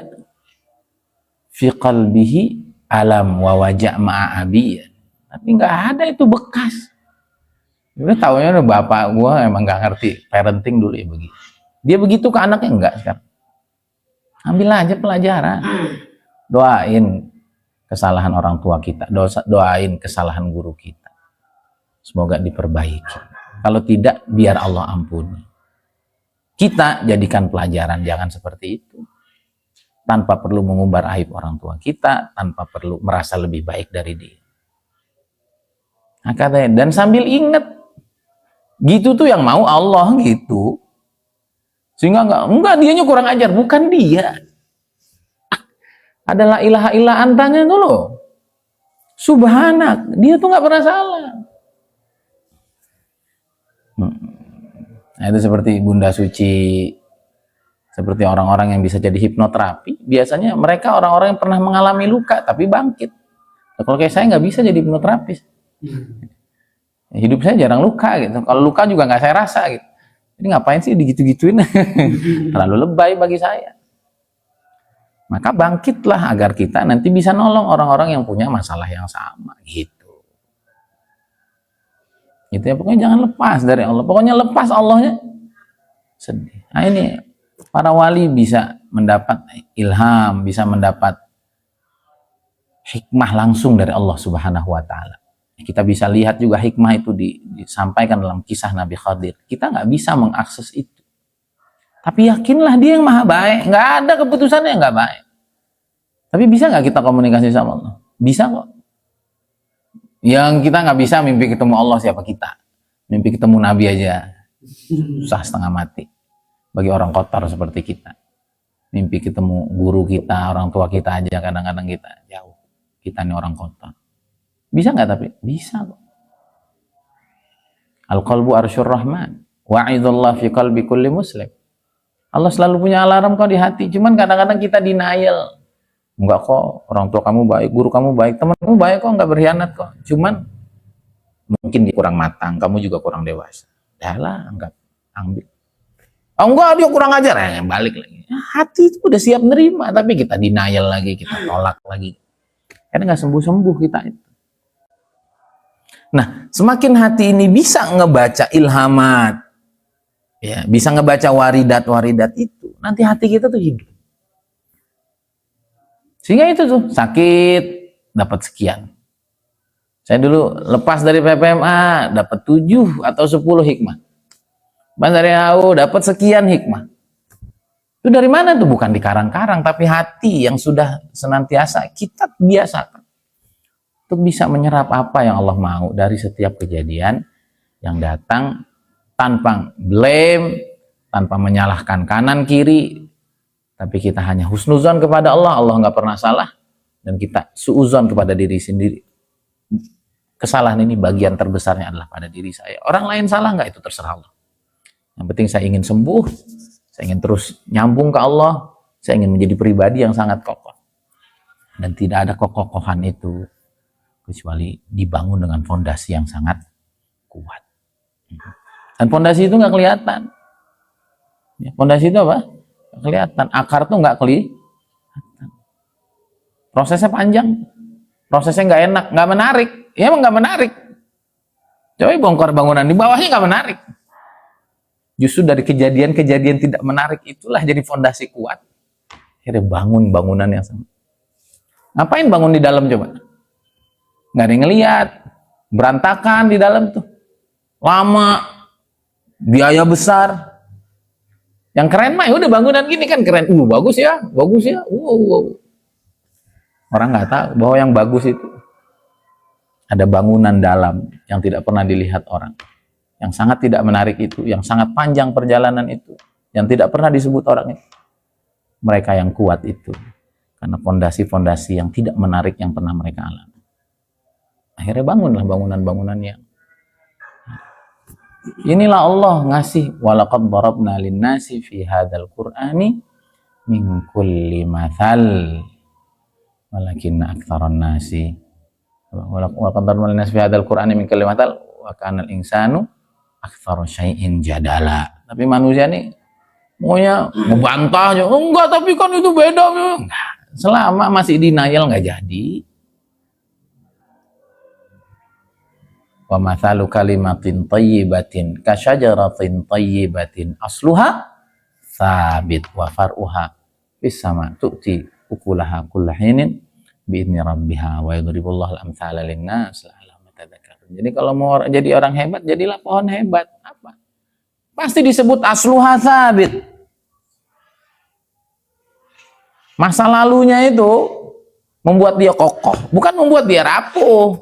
fi qalbihi alam wa waja' ma'a abiyya. Tapi nggak ada itu bekas. Udah taunya bapak gua emang nggak ngerti parenting dulu ya begitu. Dia begitu ke anaknya enggak sekarang. Ambil aja pelajaran. Doain kesalahan orang tua kita, doain kesalahan guru kita. Semoga diperbaiki. Kalau tidak, biar Allah ampuni. Kita jadikan pelajaran, jangan seperti itu. Tanpa perlu mengumbar aib orang tua kita, tanpa perlu merasa lebih baik dari dia. Nah, katanya, dan sambil ingat, gitu tuh yang mau Allah gitu. Sehingga enggak dianya kurang ajar, bukan dia. Adalah ilaha illa antanya tuh loh. Subhanak, dia tuh nggak pernah salah. Nah, itu seperti Bunda Suci, seperti orang-orang yang bisa jadi hipnoterapi. Biasanya mereka orang-orang yang pernah mengalami luka tapi bangkit. Nah, kalau kayak saya nggak bisa jadi hipnoterapis. Hidup saya jarang luka gitu. Kalau luka juga nggak saya rasa gitu. Jadi ngapain sih digitu-gituin? Terlalu lebay bagi saya. Maka bangkitlah agar kita nanti bisa nolong orang-orang yang punya masalah yang sama gitu. Gitu ya, pokoknya jangan lepas dari Allah. Pokoknya lepas Allahnya sedih. Nah ini para wali bisa mendapat ilham, bisa mendapat hikmah langsung dari Allah Subhanahu wa Ta'ala. Kita bisa lihat juga hikmah itu disampaikan dalam kisah Nabi Khadir. Kita nggak bisa mengakses itu. Tapi yakinlah dia yang maha baik. Nggak ada keputusannya yang nggak baik. Tapi bisa nggak kita komunikasi sama Allah? Bisa kok. Yang kita nggak bisa mimpi ketemu Allah, siapa kita? Mimpi ketemu Nabi aja susah setengah mati bagi orang kotor seperti kita. Mimpi ketemu guru kita, orang tua kita aja kadang-kadang kita jauh. Kita ini orang kotor. Bisa nggak tapi? Bisa kok. Al-qalbu arsyur rahman. Wa'idullah fi qalbi kulli muslim. Allah selalu punya alarm kok di hati. Cuman kadang-kadang kita denial. Enggak kok, orang tua kamu baik, guru kamu baik, teman kamu baik kok, enggak berkhianat kok. Cuman mungkin dia kurang matang, kamu juga kurang dewasa. Dahlah, anggap, ambil. Oh enggak, dia kurang ajar, balik lagi. Hati itu udah siap nerima, tapi kita denial lagi, kita tolak lagi. Karena nggak sembuh-sembuh kita itu. Nah, semakin hati ini bisa ngebaca ilhamat, ya, bisa ngebaca waridat-waridat itu, nanti hati kita tuh hidup. Sehingga itu tuh sakit dapat sekian. Saya dulu lepas dari PPMA dapat 7 atau 10 hikmah. Pas dari AU dapat sekian hikmah. Itu dari mana tuh? Bukan di karang-karang, tapi hati yang sudah senantiasa kita biasakan untuk bisa menyerap apa yang Allah mau dari setiap kejadian yang datang tanpa blame, tanpa menyalahkan kanan kiri. Tapi kita hanya husnuzon kepada Allah, Allah nggak pernah salah, dan kita suuzon kepada diri sendiri. Kesalahan ini bagian terbesarnya adalah pada diri saya. Orang lain salah nggak, itu terserah Allah. Yang penting saya ingin sembuh, saya ingin terus nyambung ke Allah, saya ingin menjadi pribadi yang sangat kokoh. Dan tidak ada kekokohan itu kecuali dibangun dengan fondasi yang sangat kuat. Dan fondasi itu nggak kelihatan. Fondasi itu apa? Kelihatan, akar tuh nggak kelihatan, prosesnya panjang, prosesnya nggak enak, nggak menarik, ya emang nggak menarik. Coba bongkar bangunan di bawahnya nggak menarik, Justru dari kejadian-kejadian tidak menarik itulah jadi fondasi kuat. Akhirnya bangun bangunan yang sama. Ngapain bangun di dalam coba? Nggak ada yang ngeliat. Berantakan di dalam tuh. Lama. Biaya besar. Yang keren mah udah bangunan gini kan keren. Bagus ya. Bagus ya. Orang nggak tahu bahwa yang bagus itu ada bangunan dalam yang tidak pernah dilihat orang. Yang sangat tidak menarik itu. Yang sangat panjang perjalanan itu. Yang tidak pernah disebut orang itu. Mereka yang kuat itu. Karena fondasi-fondasi yang tidak menarik yang pernah mereka alami. Akhirnya bangunlah bangunan-bangunan yang inilah Allah ngasih walaqad darabna lin-nasi fi hadzal qur'ani min kulli mathal walakinna aktsaran nasi walaqad darabna lin-nasi fi hadzal qur'ani min kulli mathal wa kana al-insanu aktsaru syai'in jadala. Tapi manusia nih maunya ngebantah aja. Enggak, tapi kan itu beda. Enggak. Selama masih denial nggak jadi. Wa mathalu kalimatin thayyibatin kasyajaratin thayyibatin asluha tsabit wa far'uha fis sama tu'ti ukulaha kullahinin bi'idzni rabbiha wa yadribullahu al-amthala lin-nas la'allahum yatadhakkarun. Jadi kalau mau jadi orang hebat, jadilah pohon hebat. Apa? Pasti disebut asluha tsabit. Masa lalunya itu membuat dia kokoh, bukan membuat dia rapuh.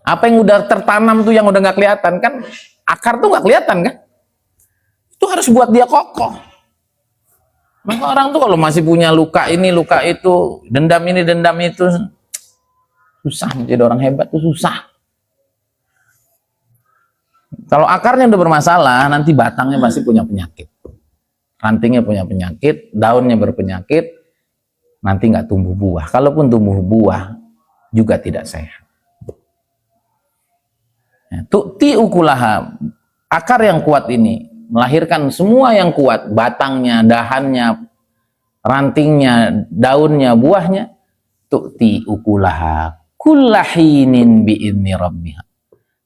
Apa yang udah tertanam tuh yang udah nggak kelihatan kan, akar tuh nggak kelihatan kan, itu harus buat dia kokoh. Maka orang tuh kalau masih punya luka ini luka itu, dendam ini dendam itu, susah menjadi orang hebat tuh susah. Kalau akarnya udah bermasalah, nanti batangnya pasti punya penyakit. Rantingnya punya penyakit, daunnya berpenyakit, nanti nggak tumbuh buah. Kalaupun tumbuh buah, juga tidak sehat. Tu'ti ukulaha, akar yang kuat ini, melahirkan semua yang kuat, batangnya, dahannya, rantingnya, daunnya, buahnya, tu'ti ukulaha, kullahinin bi'idni rabbiha.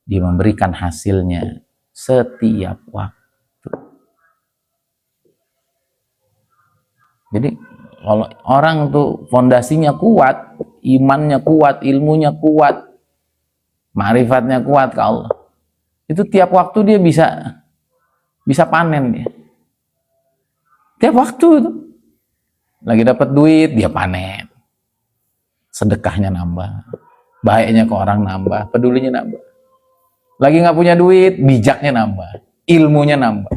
Dia memberikan hasilnya setiap waktu. Jadi kalau orang tuh fondasinya kuat, imannya kuat, ilmunya kuat, ma'rifatnya kuat ke Allah, itu tiap waktu dia bisa panen dia. Tiap waktu itu lagi dapat duit dia panen, sedekahnya nambah, baiknya ke orang nambah, pedulinya nambah. Lagi nggak punya duit, bijaknya nambah, ilmunya nambah,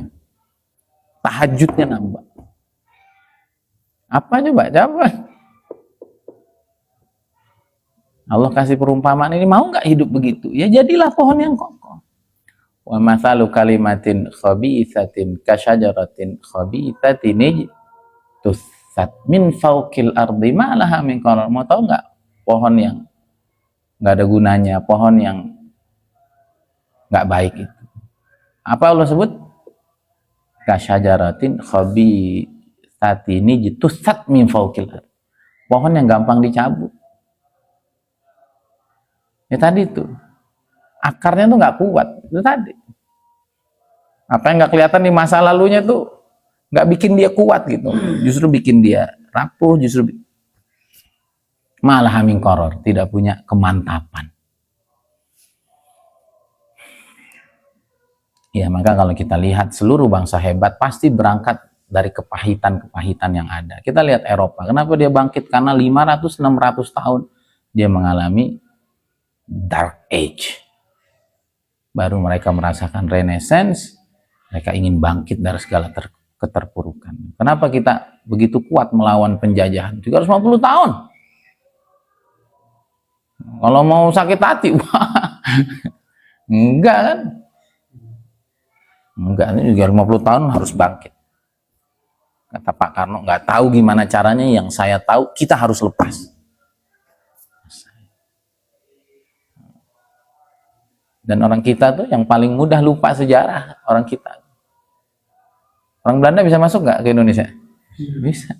tahajudnya nambah. Apa coba? Allah kasih perumpamaan ini, mau nggak hidup begitu? Ya jadilah pohon yang kokoh. Wa mathalu kalimatin khabithatin kasyajaratin khabithatin tussat min fawqil ardi ma laha min qarar. Mau tahu nggak pohon yang nggak ada gunanya, pohon yang nggak baik itu? Apa Allah sebut? Kasyajaratin khabithatin tussat min fawqil ardi. Pohon yang gampang dicabut. Ya tadi itu akarnya tuh nggak kuat, itu tadi. Apa yang nggak kelihatan di masa lalunya tuh nggak bikin dia kuat gitu, justru bikin dia rapuh, justru malah min qaror, tidak punya kemantapan. Ya maka kalau kita lihat seluruh bangsa hebat pasti berangkat dari kepahitan-kepahitan yang ada. Kita lihat Eropa, kenapa dia bangkit? Karena 500-600 tahun dia mengalami Dark Age. Baru mereka merasakan Renaissance, mereka ingin bangkit dari segala keterpurukan. Kenapa kita begitu kuat melawan penjajahan? 350 tahun. Kalau mau sakit hati, wah, enggak kan? Enggak, ini 350 tahun harus bangkit. Kata Pak Karno, nggak tahu gimana caranya, yang saya tahu kita harus lepas. Dan orang kita tuh yang paling mudah lupa sejarah, orang kita. Orang Belanda bisa masuk nggak ke Indonesia? Bisa.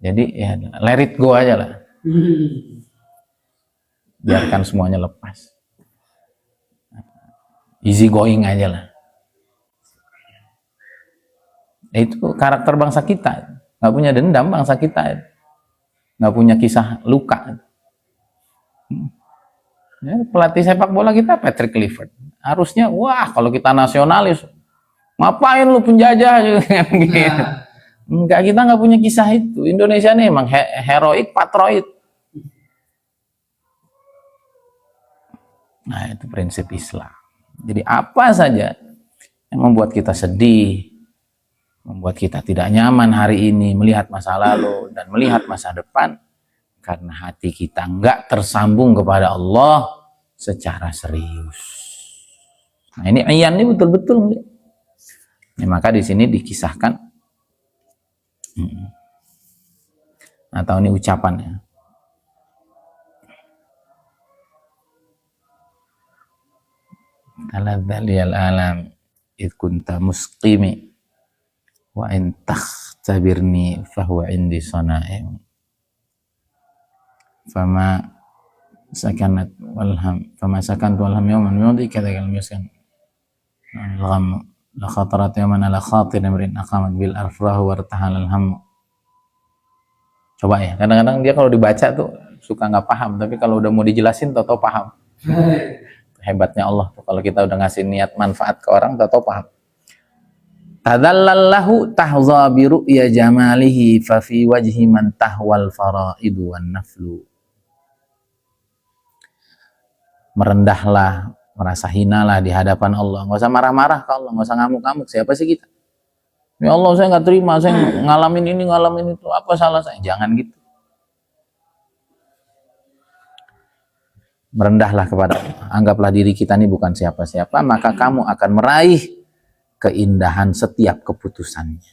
Jadi ya let it go aja lah. Biarkan semuanya lepas. easy going aja lah. Itu karakter bangsa kita, nggak punya dendam bangsa kita, nggak punya kisah luka. Ya, pelatih sepak bola kita Patrick Kluivert, harusnya wah kalau kita nasionalis, ngapain lu penjajah gitu. Enggak, kita nggak punya kisah itu. Indonesia nih emang heroik patrioid. Nah, itu prinsip Islam. Jadi apa saja yang membuat kita sedih, membuat kita tidak nyaman hari ini, melihat masa lalu dan melihat masa depan, karena hati kita nggak tersambung kepada Allah secara serius. Nah, ini ayan ini betul-betul. Ya, maka di sini dikisahkan, atau ini ucapannya. Taladzaliyal alam id kunta musqimi wa in takhtabirni fahuwa indi sana'i fama sakanat walham fama sakantu walham yawman yudi kadakal miskan al-gham la khatarat yawman ala khatir imrin aqamat bil arfrahu wartahal al-ham. Coba ya, kadang-kadang dia kalau dibaca tuh suka nggak paham, tapi kalau udah mau dijelasin tau paham. Hebatnya Allah tuh, kalau kita udah ngasih niat manfaat ke orang tau paham. Tadallallahu tahza bi ru'ya jamalihi fa fi wajhi man tahwal faraidu wan naflu. Merendahlah, merasa hinalah di hadapan Allah. Nggak usah marah-marah ke Allah, nggak usah ngamuk-ngamuk. Siapa sih kita? Ya Allah, saya nggak terima, saya ngalamin ini, ngalamin itu. Apa salah saya? Jangan gitu. Merendahlah kepada Allah. Anggaplah diri kita ini bukan siapa-siapa, maka kamu akan meraih keindahan setiap keputusannya.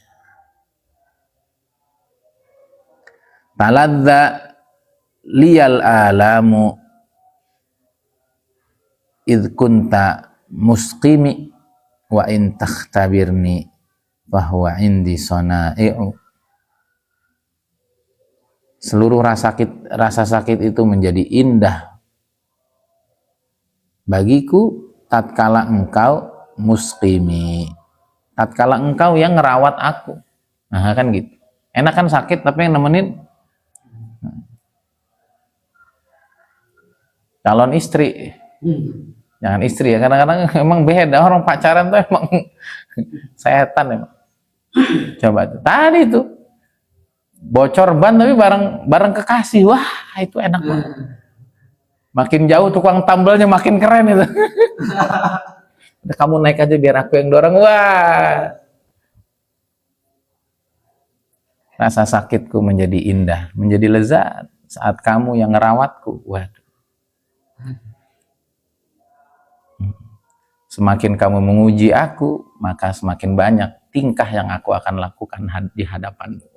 Taladza liyal alamu id kunta musqimi wa in takhtabirni bahwa indi sana'i'u. Seluruh rasa sakit itu menjadi indah bagiku tatkala engkau musqimi, tatkala engkau yang ngerawat aku. Nah kan gitu, enak kan sakit tapi yang nemenin calon istri. Jangan istri ya, kadang-kadang emang beda, orang pacaran tuh emang setan emang. Coba tuh tadi tuh bocor ban tapi bareng kekasih, wah itu enak banget. Makin jauh tukang tambelnya makin keren itu. Kamu naik aja biar aku yang dorong. Wah. Rasa sakitku menjadi indah, menjadi lezat saat kamu yang ngerawatku. Waduh. Semakin kamu menguji aku, maka semakin banyak tingkah yang aku akan lakukan di hadapanmu.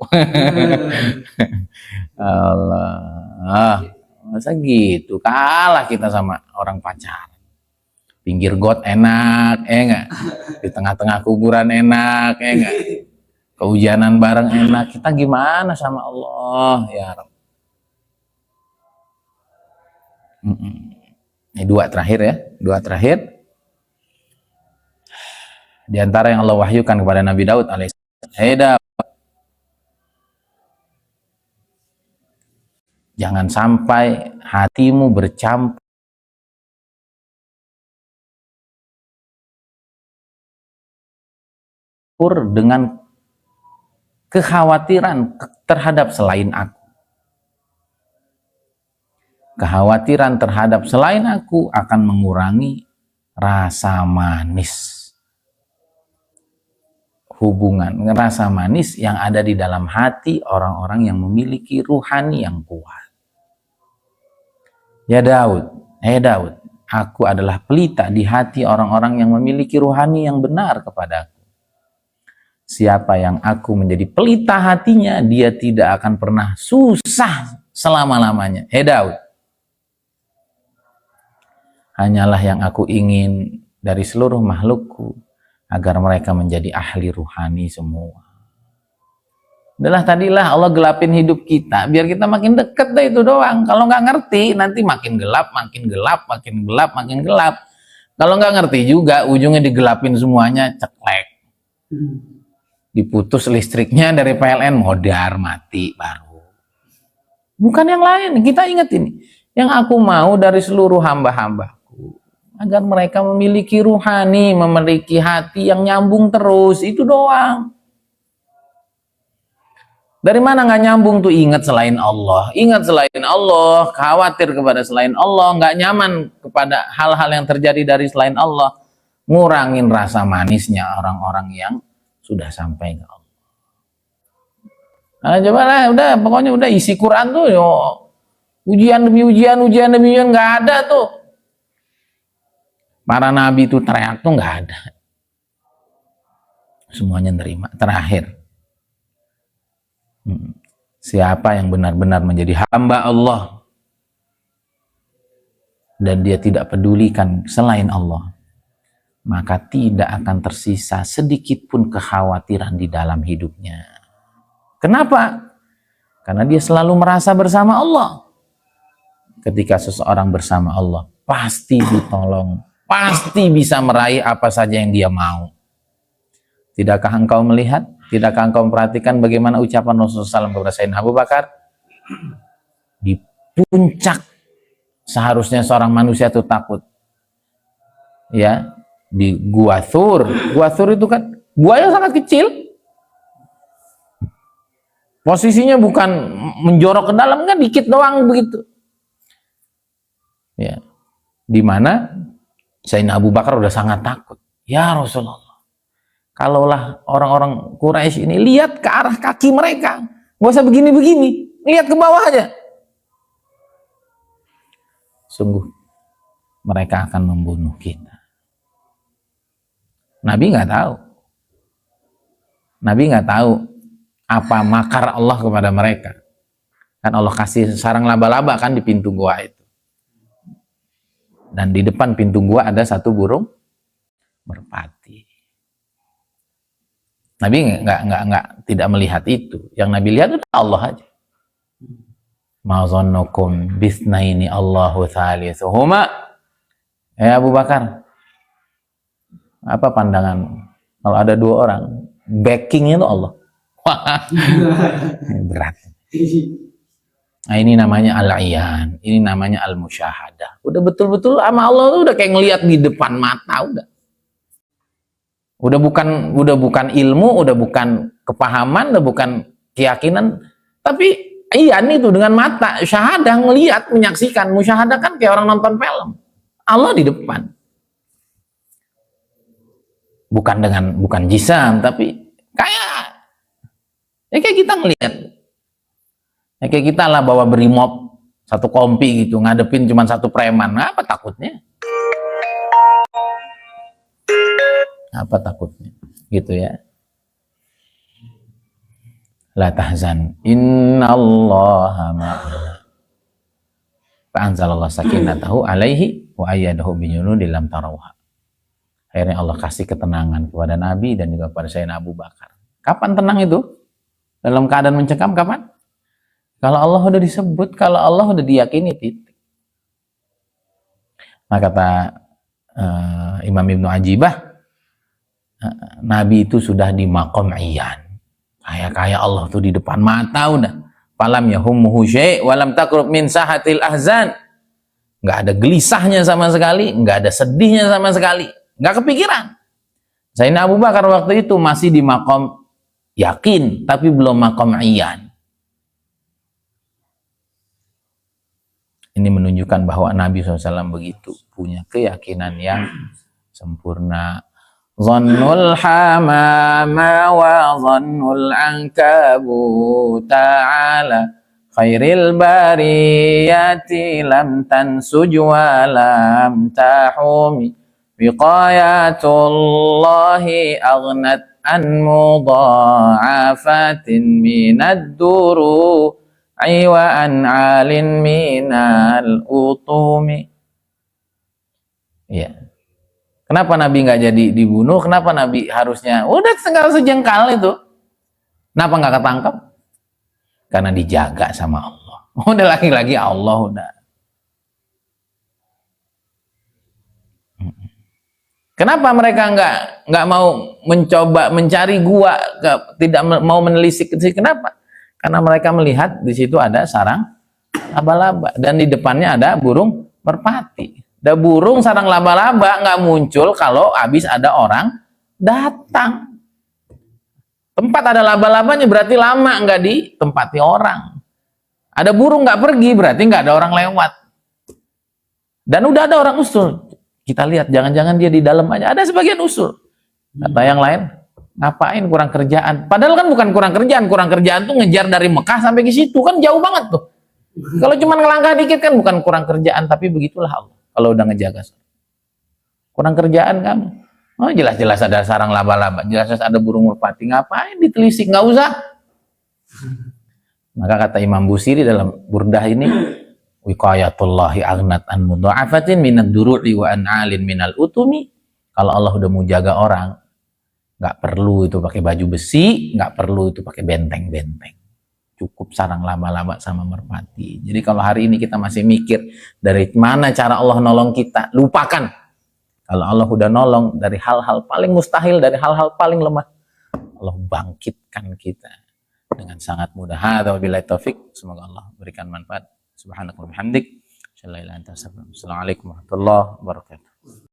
Allah. Masa gitu, kalah kita sama orang pacaran. Pinggir got enak, enggak? Di tengah-tengah kuburan enak, enggak? Kehujanan bareng enak. Kita gimana sama Allah, ya Rabb? Ini dua terakhir ya, dua terakhir. Di antara yang Allah wahyukan kepada Nabi Daud alaihissalam, "Hei Daud, jangan sampai hatimu bercampur dengan kekhawatiran terhadap selain aku. Kekhawatiran terhadap selain aku akan mengurangi rasa manis hubungan, rasa manis yang ada di dalam hati orang-orang yang memiliki ruhani yang kuat. Ya Daud, Daud, aku adalah pelita di hati orang-orang yang memiliki ruhani yang benar kepadaku. Siapa yang aku menjadi pelita hatinya, dia tidak akan pernah susah selama-lamanya. Daud, hanyalah yang aku ingin dari seluruh makhlukku, agar mereka menjadi ahli ruhani semua. Udahlah tadilah Allah gelapin hidup kita, biar kita makin deket deh, itu doang. Kalau nggak ngerti, nanti makin gelap, makin gelap, makin gelap, makin gelap. Kalau nggak ngerti juga, ujungnya digelapin semuanya, ceklek. Diputus listriknya dari PLN, modar, mati, baru. Bukan yang lain, kita ingat ini. Yang aku mau dari seluruh hamba-hambaku, agar mereka memiliki ruhani, memiliki hati yang nyambung terus, itu doang. Dari mana nggak nyambung tuh? Ingat selain Allah, khawatir kepada selain Allah, nggak nyaman kepada hal-hal yang terjadi dari selain Allah, ngurangin rasa manisnya orang-orang yang sudah sampai ke Allah. Nah, coba lah, udah pokoknya udah isi Quran tuh, yo, ujian demi ujian nggak ada tuh. Para nabi tuh teriak tuh nggak ada, semuanya nerima. Terakhir, siapa yang benar-benar menjadi hamba Allah dan dia tidak pedulikan selain Allah, maka tidak akan tersisa sedikit pun kekhawatiran di dalam hidupnya. Kenapa? Karena dia selalu merasa bersama Allah. Ketika seseorang bersama Allah, pasti ditolong, pasti bisa meraih apa saja yang dia mau. Tidakkah engkau melihat? Tidakkah engkau memperhatikan bagaimana ucapan Rasulullah SAW kepada Sayyidina Abu Bakar? Di puncak seharusnya seorang manusia itu takut. Ya, di Gua Thur. Gua Thur itu kan gua yang sangat kecil. Posisinya bukan menjorok ke dalam, kan dikit doang begitu. Ya. Di mana Sayyidina Abu Bakar udah sangat takut. Ya Rasulullah, kalaulah orang-orang Quraisy ini lihat ke arah kaki mereka, nggak usah begini-begini, lihat ke bawah aja, sungguh mereka akan membunuh kita. Nabi nggak tahu apa makar Allah kepada mereka. Kan Allah kasih sarang laba-laba kan di pintu gua itu, dan di depan pintu gua ada satu burung merpati. Nabi nggak tidak melihat itu. Yang Nabi lihat itu Allah aja. Ma zannukum bisnaini Allahu thalithuhuma. Ya Abu Bakar, apa pandangan kalau ada dua orang, backingnya itu Allah? Berat. Nah, ini namanya al-iyan, ini namanya al-musyahadah. Udah betul-betul sama Allah tuh udah kayak ngelihat di depan mata, udah bukan ilmu, udah bukan kepahaman, udah bukan keyakinan, tapi iyan itu dengan mata, syahadah, ngelihat, menyaksikan. Musyahadah kan kayak orang nonton film, Allah di depan. Bukan jisam, tapi kayak kita ngelihat. Ya kayak kita lah bawa brimob satu kompi gitu, ngadepin cuma satu preman. Apa takutnya? Apa takutnya? Gitu ya. La tahzan, innallaha ma'ana. Fa'anzalallahu sakinatahu alaihi wa ayyadahu binyunudin lam tarawha. Akhirnya Allah kasih ketenangan kepada Nabi dan juga kepada Sayyidina Abu Bakar. Kapan tenang itu? Dalam keadaan mencekam kapan? Kalau Allah udah disebut, kalau Allah udah diyakini, titik. Nah, kata Imam Ibnu Ajibah, Nabi itu sudah di maqam iyan. Kayak Allah tuh di depan mata udah. Falam yahummuhu syai' walam takrub min sahatil ahzan. Nggak ada gelisahnya sama sekali, nggak ada sedihnya sama sekali, nggak kepikiran. Sayyidina Abu Bakar waktu itu masih di maqam yakin, tapi belum maqam iyan. Ini menunjukkan bahwa Nabi SAW begitu punya keyakinan yang sempurna. Zannul hamama wa zannul ankabu ta'ala khairil bariyati lam tansuj wa lam tahumi wiqayatullahi aghnat an mudha'afatin minad duru wa an alin minal utumi. Ya. Kenapa Nabi nggak jadi dibunuh? Kenapa Nabi harusnya udah tinggal sejengkal itu? Kenapa nggak ketangkap? Karena dijaga sama Allah. Udah lagi-lagi Allah udah. Kenapa mereka nggak mau mencoba mencari gua, tidak mau menelisik? Kenapa? Karena mereka melihat di situ ada sarang laba-laba dan di depannya ada burung merpati. Dan burung sarang laba-laba nggak muncul kalau habis ada orang datang. Tempat ada laba-labanya berarti lama nggak ditempati orang. Ada burung nggak pergi berarti nggak ada orang lewat. Dan udah ada orang usul. Kita lihat, jangan-jangan dia di dalam aja. Ada sebagian usul. Kata yang lain, ngapain kurang kerjaan? Padahal kan bukan kurang kerjaan tuh ngejar dari Mekah sampai ke situ kan jauh banget tuh. Kalau cuma ngelangkah dikit kan bukan kurang kerjaan, tapi begitulah Allah. Kalau udah ngejaga, kurang kerjaan kamu. Oh jelas-jelas ada sarang laba-laba, jelas-jelas ada burung merpati. Ngapain ditelisik? Nggak usah. Maka kata Imam Busiri dalam Burdah ini, wiqayatullahi aghnat an mudha'afatin minad duru'i wa an 'alin minal utumi. Kalau Allah udah mau jaga orang, nggak perlu itu pakai baju besi, nggak perlu itu pakai benteng-benteng. Cukup sarang laba-laba sama merpati. Jadi kalau hari ini kita masih mikir dari mana cara Allah nolong kita, lupakan. Kalau Allah udah nolong dari hal-hal paling mustahil, dari hal-hal paling lemah, Allah bangkitkan kita dengan sangat mudah. Hadza wabillahi taufik. Semoga Allah berikan manfaat. Subhanakallahumma wa bihamdik. Assalamualaikum warahmatullahi wabarakatuh.